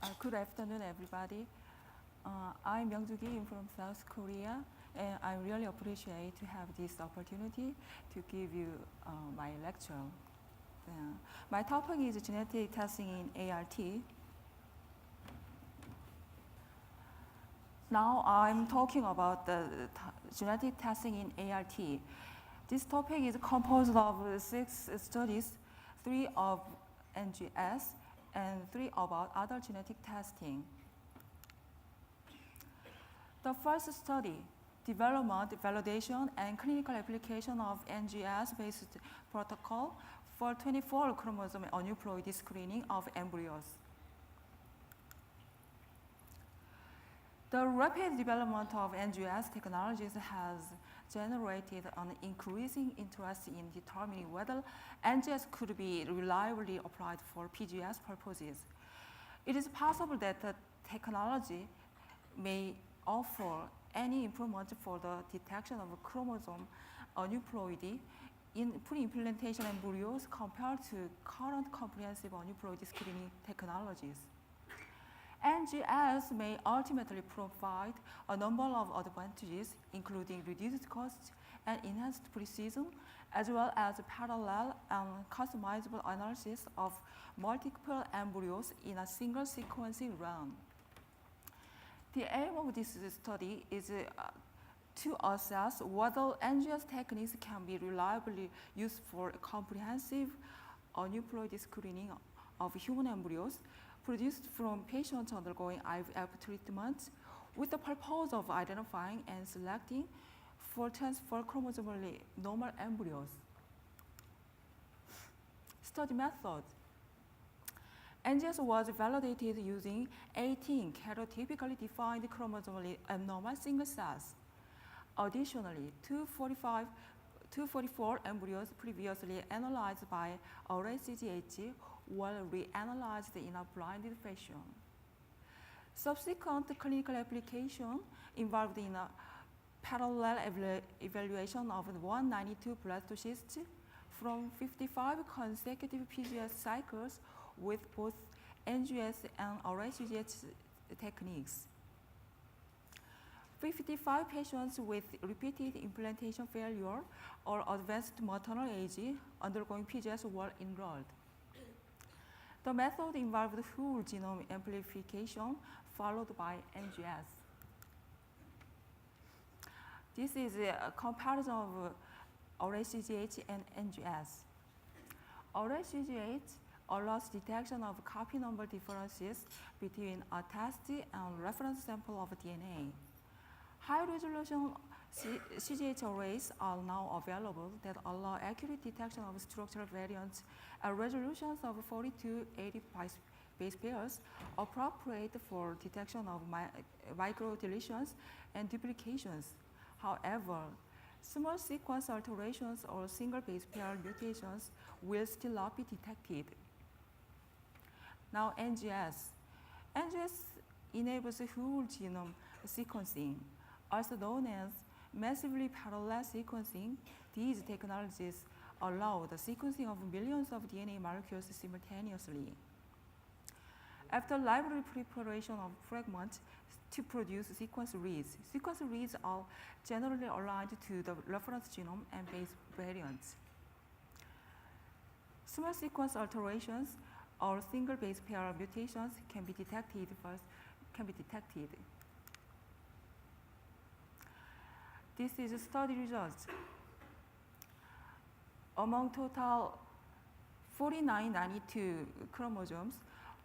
Good afternoon, everybody. I'm Myung-Joo Kim from South Korea, and I really appreciate to have this opportunity to give you my lecture. My topic is genetic testing in ART. Now I'm talking about the genetic testing in ART. This topic is composed of 6 studies, 3 of NGS, and 3 about other genetic testing. The first study, development, validation, and clinical application of NGS-based protocol for 24 chromosome aneuploidy screening of embryos. The rapid development of NGS technologies has generated an increasing interest in determining whether NGS could be reliably applied for PGS purposes. It is possible that the technology may offer any improvement for the detection of chromosome aneuploidy in pre-implantation embryos compared to current comprehensive aneuploidy screening technologies. NGS may ultimately provide a number of advantages, including reduced costs and enhanced precision, as well as parallel and customizable analysis of multiple embryos in a single sequencing run. The aim of this study is to assess whether NGS techniques can be reliably used for comprehensive aneuploidy screening of human embryos produced from patients undergoing IVF treatment with the purpose of identifying and selecting for transfer chromosomally normal embryos. Study method. NGS was validated using 18 karyotypically defined chromosomally abnormal single cells. Additionally, 244 embryos previously analyzed by RACGH were reanalyzed in a blinded fashion. Subsequent clinical application involved in a parallel evaluation of 192 blastocysts from 55 consecutive PGS cycles with both NGS and RACGH techniques. 55 patients with repeated implantation failure or advanced maternal age undergoing PGS were enrolled. The method involved whole genome amplification followed by NGS. This is a comparison of RACGH and NGS. RACGH allows detection of copy number differences between a test and reference sample of DNA. High-resolution CGH arrays are now available that allow accurate detection of structural variants at resolutions of 40-80 base pairs, appropriate for detection of microdeletions and duplications. However, small sequence alterations or single base pair mutations will still not be detected. Now, NGS. NGS enables whole genome sequencing, also known as massively parallel sequencing. These technologies allow the sequencing of millions of DNA molecules simultaneously. After library preparation of fragments to produce sequence reads are generally aligned to the reference genome and base variants. Small sequence alterations or single base pair mutations can be detected. This is study results. Among total 4992 chromosomes,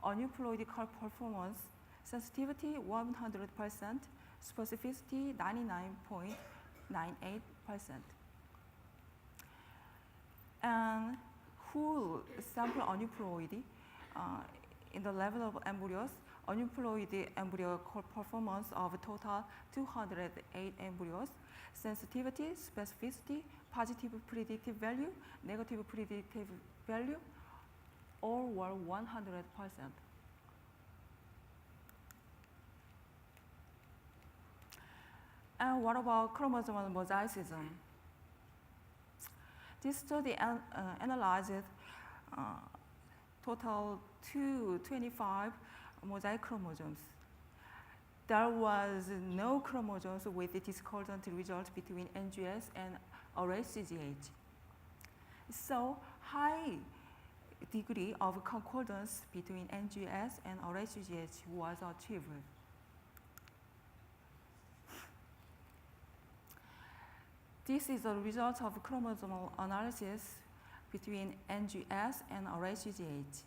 aneuploidy performance, sensitivity 100%, specificity 99.98%. And whole sample aneuploidy in the level of embryos, aneuploidy embryo performance of a total 208 embryos, sensitivity, specificity, positive predictive value, negative predictive value, all were 100%. And what about chromosomal mosaicism? This study analyzed total 225 mosaic chromosomes. There was no chromosomes with a discordant result between NGS and RHGH. So high degree of concordance between NGS and RHGH was achieved. This is a result of chromosomal analysis between NGS and RHGH.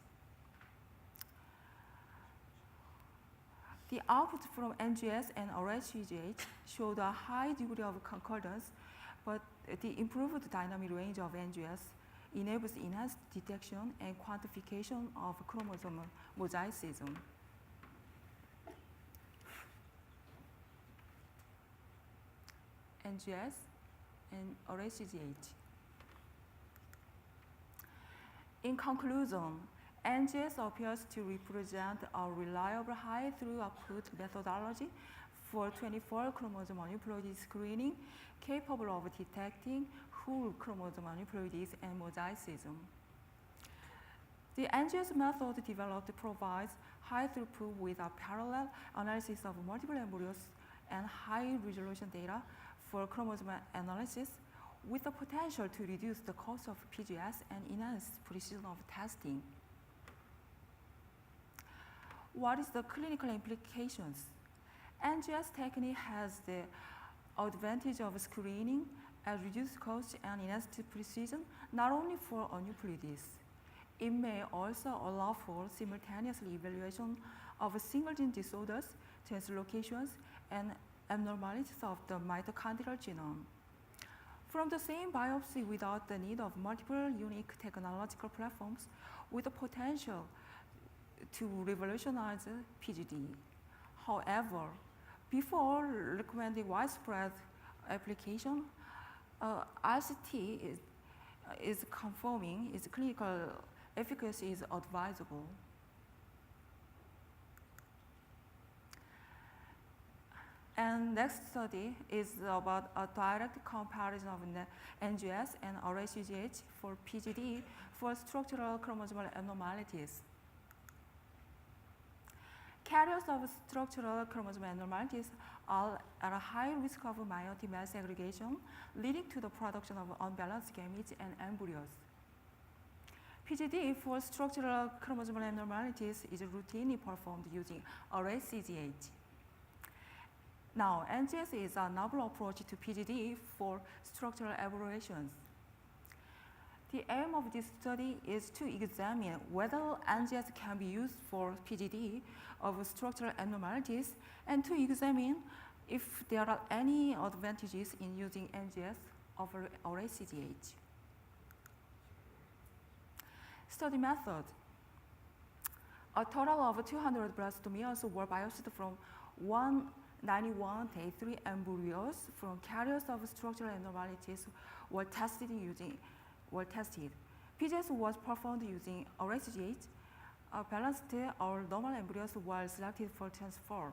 The output from NGS and RHGH showed a high degree of concordance, but the improved dynamic range of NGS enables enhanced detection and quantification of chromosomal mosaicism. NGS and RHGH. In conclusion, NGS appears to represent a reliable high throughput methodology for 24 chromosome aneuploidy screening capable of detecting whole chromosome aneuploidies and mosaicism. The NGS method developed provides high throughput with a parallel analysis of multiple embryos and high resolution data for chromosome analysis with the potential to reduce the cost of PGS and enhance precision of testing. What is the clinical implications? NGS technique has the advantage of screening at reduced cost and enhanced precision, not only for aneuploidies. It may also allow for simultaneous evaluation of single gene disorders, translocations, and abnormalities of the mitochondrial genome. From the same biopsy without the need of multiple unique technological platforms with the potential to revolutionize PGD. However, before recommending widespread application, RCT is confirming its clinical efficacy is advisable. And next study is about a direct comparison of NGS and RHGH for PGD for structural chromosomal abnormalities. Carriers of structural chromosomal abnormalities are at a high risk of meiotic mass aggregation, leading to the production of unbalanced gametes and embryos. PGD for structural chromosomal abnormalities is routinely performed using RHGH. Now, NGS is a novel approach to PGD for structural aberrations. The aim of this study is to examine whether NGS can be used for PGD of structural abnormalities and to examine if there are any advantages in using NGS over RHGH. Study method. A total of 200 blastomeres were biopsied from 191 day 3 embryos from carriers of structural abnormalities were tested. PGS was performed using RHGH. Balanced or normal embryos were selected for transfer.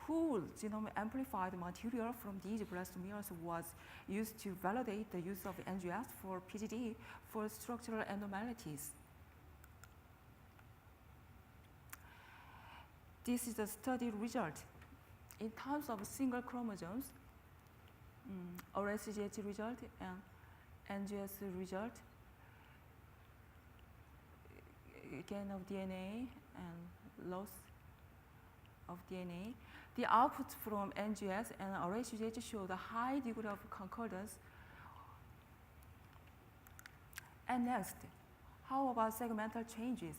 Whole genome amplified material from these blastomeres was used to validate the use of NGS for PGD for structural abnormalities. This is the study result. In terms of single chromosomes, RHGH result and NGS result, gain of DNA and loss of DNA. The output from NGS and RHGH showed a high degree of concordance. And next, how about segmental changes?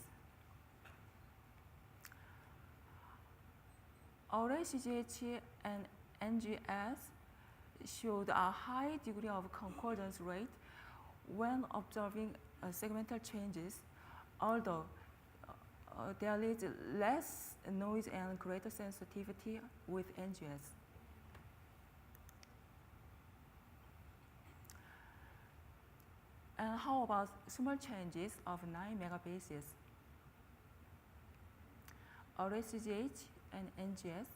RHGH and NGS showed a high degree of concordance rate when observing segmental changes, although there is less noise and greater sensitivity with NGS. And how about small changes of 9 megabases? RHGH and NGS.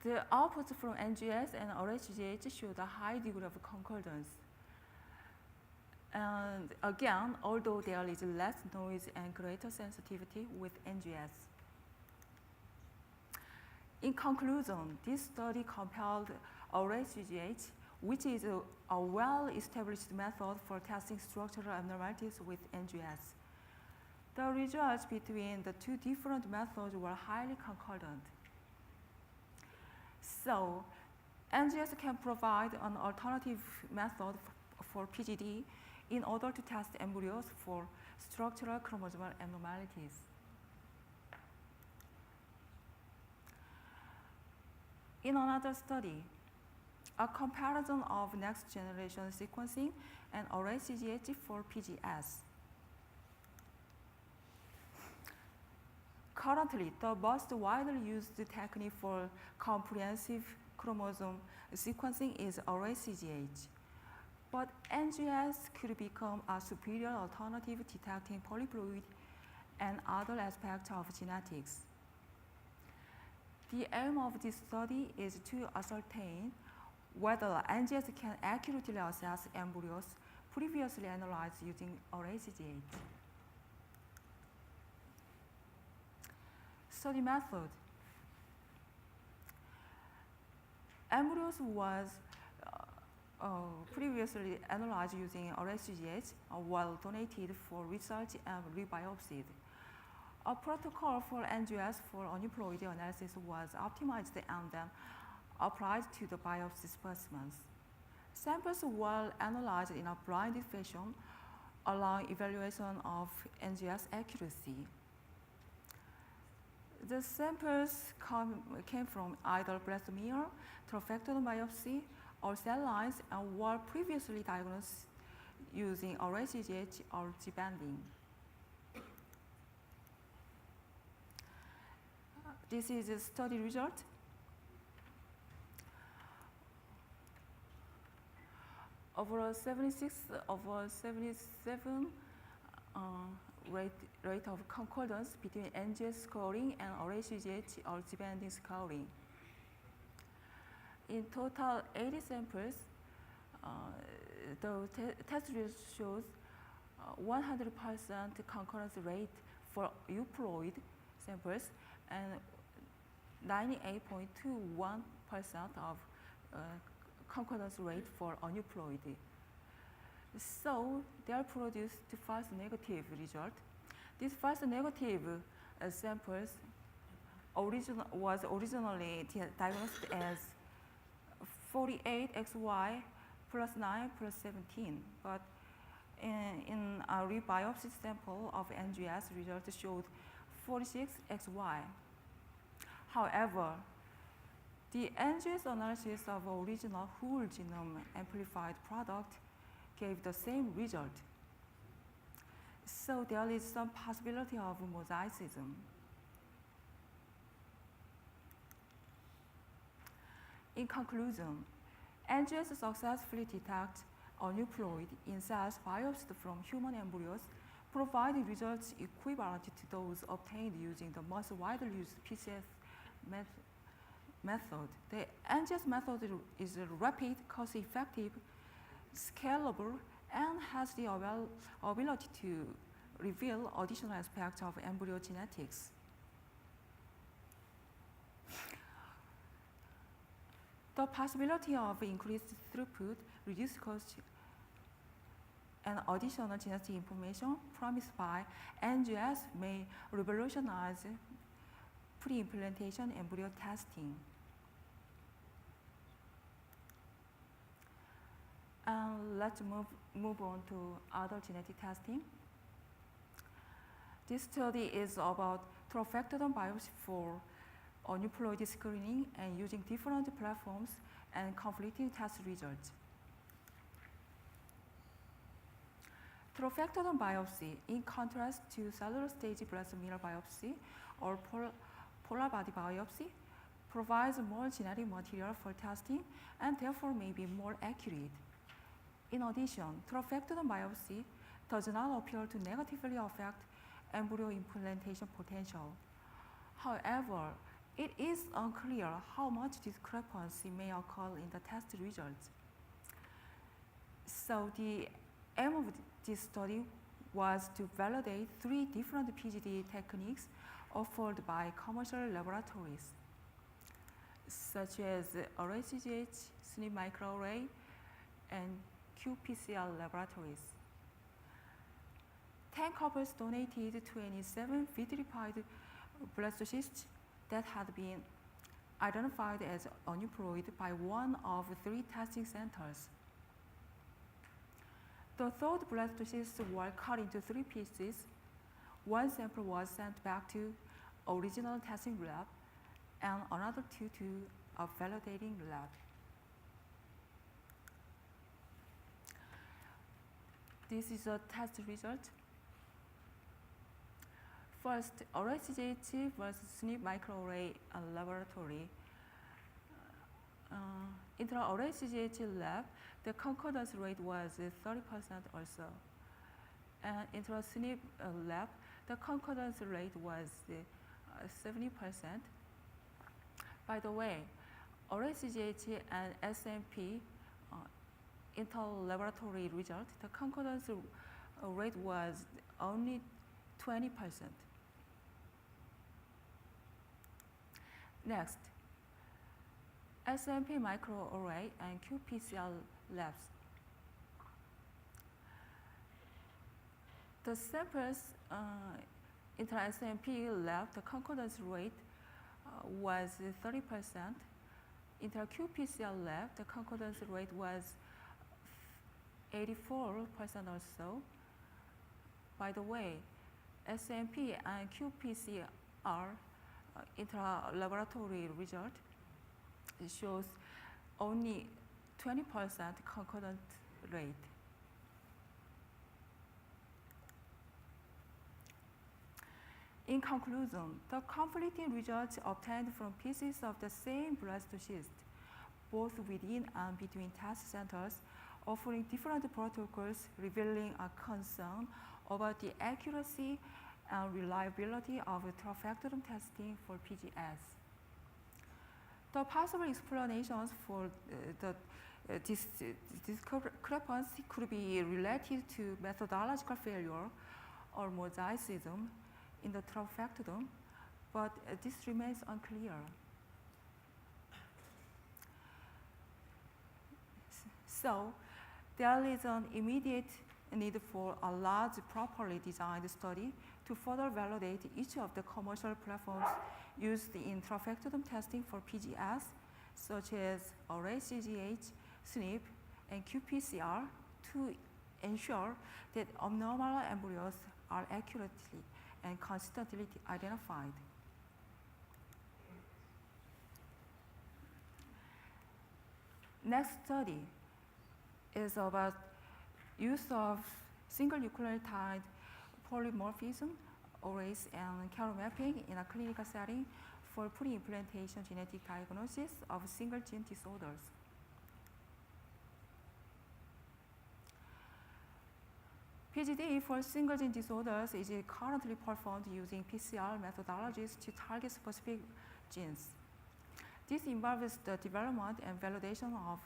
The outputs from NGS and RHGH showed a high degree of concordance. And again, although there is less noise and greater sensitivity with NGS. In conclusion, this study compared array-CGH, which is a well-established method for testing structural abnormalities, with NGS. The results between the two different methods were highly concordant. So, NGS can provide an alternative method for PGD in order to test embryos for structural chromosomal abnormalities. In another study, a comparison of next-generation sequencing and array-CGH for PGS. Currently, the most widely used technique for comprehensive chromosome sequencing is array-CGH. But NGS could become a superior alternative detecting polyploid and other aspects of genetics. The aim of this study is to ascertain whether NGS can accurately assess embryos previously analyzed using array-CGH. Study method. Embryos was previously analyzed using array-CGH while donated for research and rebiopsied. A protocol for NGS for aneuploid analysis was optimized and then applied to the biopsy specimens. Samples were analyzed in a blinded fashion, allowing evaluation of NGS accuracy. The samples came from either breast mirror, trophectoderm biopsy, or cell lines and were previously diagnosed using array-CGH or G-banding. This is a study result. Over 76 over 77 rate of concordance between NGS scoring and array-CGH or G-banding scoring. In total 80 samples, the test result shows 100% concordance rate for euploid samples and 98.21% of concordance rate for aneuploid. So they are produced false negative result. This false negative samples was originally diagnosed as 48XY plus 9 plus 17, but in a rebiopsy sample of NGS, results showed 46XY. However, the NGS analysis of original whole genome amplified product gave the same result. So there is some possibility of mosaicism. In conclusion, NGS successfully detects aneuploid in cells biopsied from human embryos, providing results equivalent to those obtained using the most widely used PCS method. The NGS method is rapid, cost-effective, scalable, and has the ability to reveal additional aspects of embryo genetics. The possibility of increased throughput, reduced cost, and additional genetic information promised by NGS may revolutionize pre-implantation embryo testing. Let's move on to other genetic testing. This study is about trophectoderm biopsy for aneuploid screening and using different platforms and conflicting test results. Trophectoderm biopsy, in contrast to cellular stage breast mirror biopsy or polar body biopsy, provides more genetic material for testing and therefore may be more accurate. In addition, trophectoderm biopsy does not appear to negatively affect embryo implantation potential. However, it is unclear how much discrepancy may occur in the test results. So the aim of this study was to validate 3 different PGD techniques offered by commercial laboratories, such as RACGH, SNP microarray, and qPCR laboratories. 10 couples donated 27 vitrified blastocysts that had been identified as aneuploid by one of 3 testing centers. The third blastocysts were cut into 3 pieces. One sample was sent back to original testing lab and another 2 to a validating lab. This is a test result. First, RACGH versus SNP microarray laboratory. In the RACGH lab, the concordance rate was 30% or so. And in the SNP lab, the concordance rate was 70%. By the way, RACGH and SNP inter-laboratory result, the concordance rate was only 20%. Next, SNP microarray and qPCR labs. The samples in the SNP lab, the concordance rate was 30%. In the qPCR lab, the concordance rate was 84% or so. By the way, SNP and qPCR intra-laboratory result shows only 20% concordant rate. In conclusion, the conflicting results obtained from pieces of the same blastocyst, both within and between test centers, offering different protocols, revealing a concern about the accuracy and reliability of trifactotum testing for PGS. The possible explanations for this discrepancy could be related to methodological failure or mosaicism in the trifactotum, but this remains unclear. So, there is an immediate need for a large, properly designed study to further validate each of the commercial platforms used in trifactotum testing for PGS, such as RACGH, SNP, and qPCR, to ensure that abnormal embryos are accurately and consistently identified. Next study is about use of single nucleotide polymorphism arrays and chiral mapping in a clinical setting for pre-implantation genetic diagnosis of single gene disorders. PGD for single gene disorders is currently performed using PCR methodologies to target specific genes. This involves the development and validation of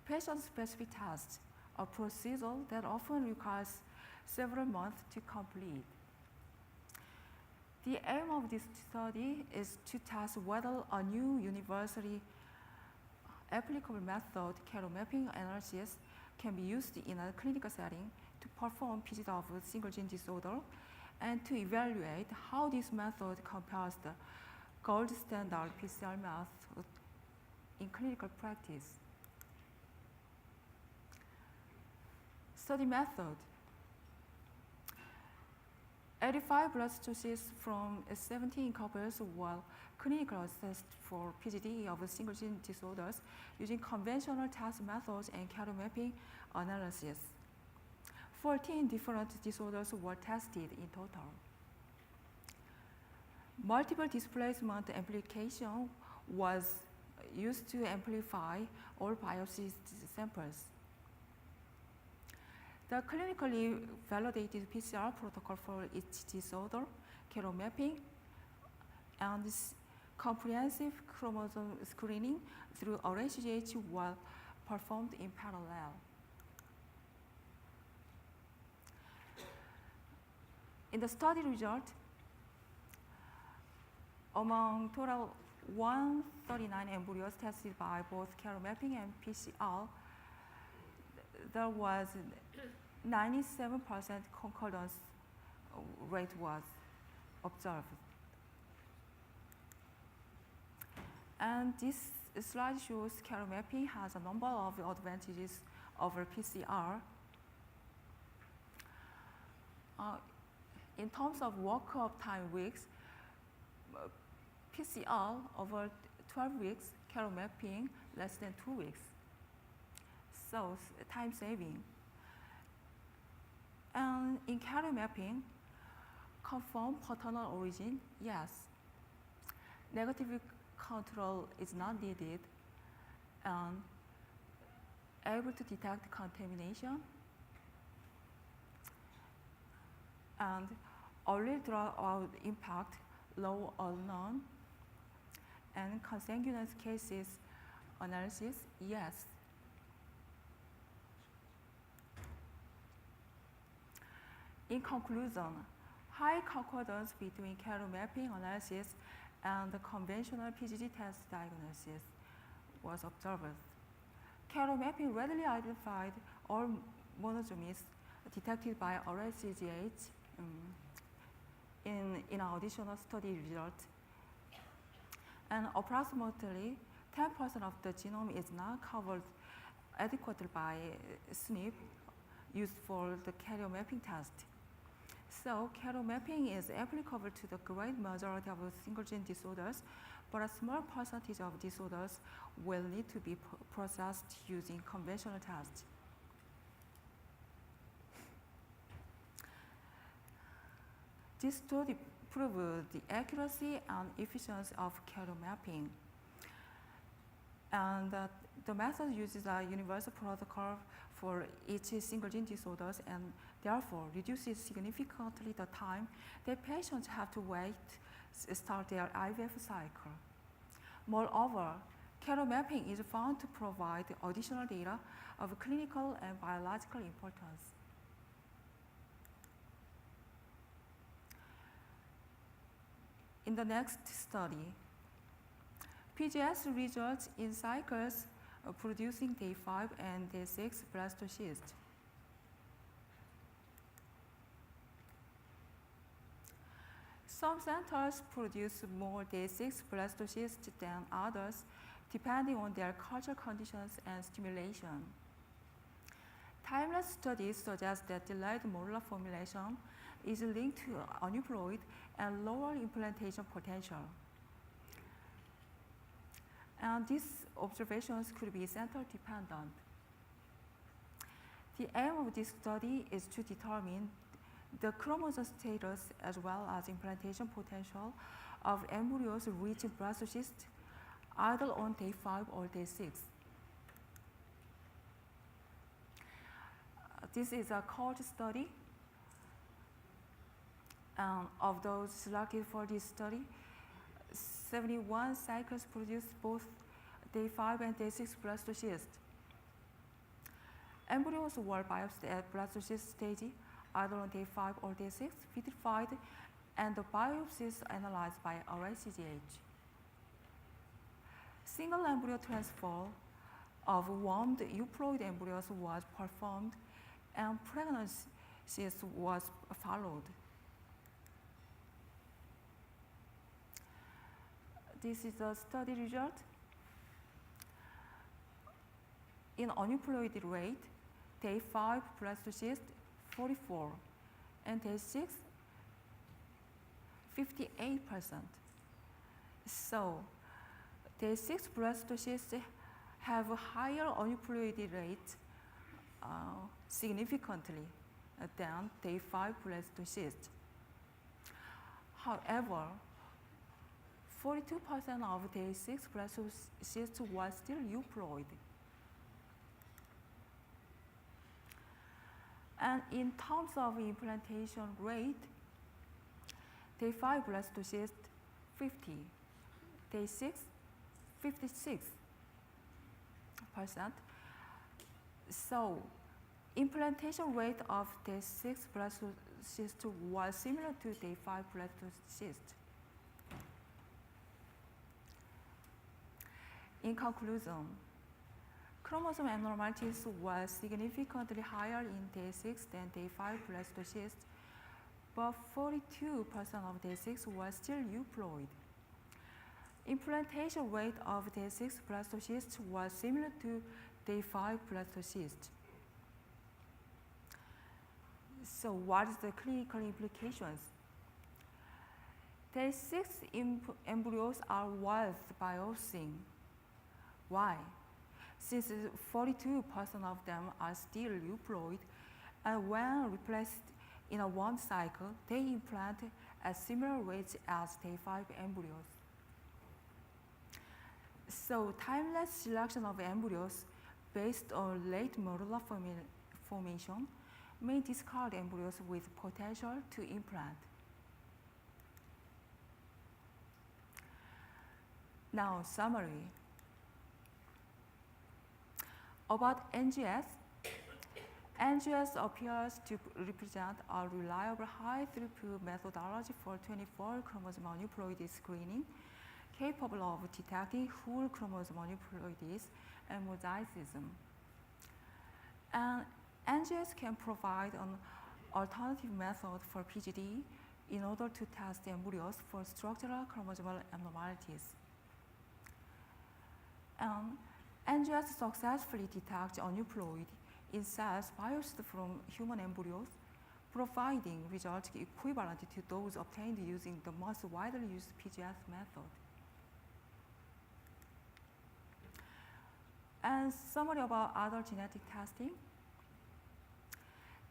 patient-specific tests, a procedure that often requires several months to complete. The aim of this study is to test whether a new universally applicable method, chiral mapping analysis, can be used in a clinical setting to perform PGD of a single gene disorder, and to evaluate how this method compares the gold standard PCR method in clinical practice. Study method. 85 blastocysts from 17 couples were clinically assessed for PGD of single gene disorders using conventional test methods and chiral mapping analysis. 14 different disorders were tested in total. Multiple displacement amplification was used to amplify all biopsy samples. The clinically validated PCR protocol for each disorder, chiral mapping, and comprehensive chromosome screening through RACGH were performed in parallel. In the study result, among total 139 embryos tested by both carrier mapping and PCR, there was 97% concordance rate was observed. And this slide shows carrier mapping has a number of advantages over PCR. In terms of workup time weeks, PCR over 12 weeks, carrier mapping less than 2 weeks. So time saving. And in carrier mapping, confirm paternal origin, yes. Negative control is not needed, and able to detect contamination, and early dropout impact, low or none, and consanguineous cases analysis, yes. In conclusion, high concordance between carrier mapping analysis and the conventional PGG test diagnosis was observed. Carrier mapping readily identified all monosomies detected by RSCGH in our additional study result. And approximately 10% of the genome is not covered adequately by SNP used for the carrier mapping test. So carrier mapping is applicable to the great majority of single gene disorders, but a small percentage of disorders will need to be processed using conventional tests. This study proved the accuracy and efficiency of carrier mapping. And the method uses a universal protocol for each single gene disorders and therefore reduces significantly the time that patients have to wait to start their IVF cycle. Moreover, carrier mapping is found to provide additional data of clinical and biological importance. In the next study, PGS results in cycles producing day 5 and day 6 blastocysts. Some centers produce more day 6 blastocysts than others, depending on their culture conditions and stimulation. Timeless studies suggest that delayed molar formulation is linked to aneuploid and lower implantation potential. And these observations could be center dependent. The aim of this study is to determine the chromosome status as well as implantation potential of embryos reaching blastocyst either on day 5 or day 6. This is a cohort study. Of those selected for this study, 71 cycles produced both day 5 and day 6 blastocysts. Embryos were biopsied at blastocyst stage, either on day 5 or day 6, vitrified, and the biopsies analyzed by RSCGH. Single embryo transfer of warmed euploid embryos was performed, and pregnancies was followed. This is a study result. In aneuploid rate, day 5 blastocyst 44, and day 6 58%. So day 6 blastocysts have a higher aneuploid rate significantly than day 5 blastocysts. However, 42% of day 6 blastocysts was still euploid. And in terms of implantation rate, day 5 blastocyst 50, day 6 56%. So implantation rate of day 6 blastocyst was similar to day 5 blastocyst. In conclusion, chromosome abnormalities were significantly higher in day 6 than day 5 blastocysts, but 42% of day 6 was still euploid. Implantation rate of day 6 blastocysts was similar to day 5 blastocysts. So what is the clinical implications? Day 6 embryos are worth biopsying. Why? Since 42% of them are still euploid, and when replaced in a one cycle, they implant at similar rates as day 5 embryos. So timeless selection of embryos based on late modular formation may discard embryos with potential to implant. Now, summary. About NGS, NGS appears to represent a reliable high-throughput methodology for 24 chromosome aneuploidy screening, capable of detecting whole chromosome aneuploidies and mosaicism. And NGS can provide an alternative method for PGD in order to test embryos for structural chromosomal abnormalities. And NGS successfully detects aneuploid in cells biopsied from human embryos, providing results equivalent to those obtained using the most widely used PGS method. And summary about other genetic testing.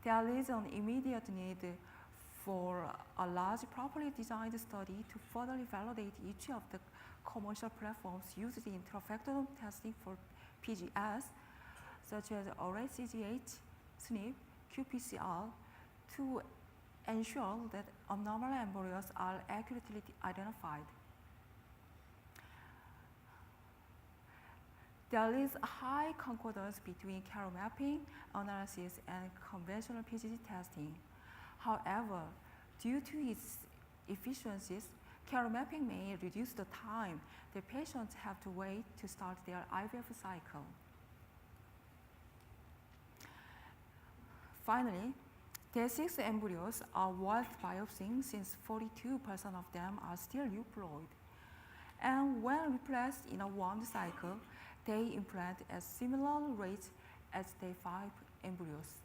There is an immediate need for a large, properly designed study to further validate each of the commercial platforms used in interfactory testing for PGS, such as ArrayCGH, SNP, qPCR, to ensure that abnormal embryos are accurately identified. There is a high concordance between chiral mapping analysis and conventional PGD testing. However, due to its efficiencies, chiral mapping may reduce the time the patients have to wait to start their IVF cycle. Finally, day 6 embryos are worth biopsying since 42% of them are still euploid. And when replaced in a one cycle, they implant at similar rates as day 5 embryos.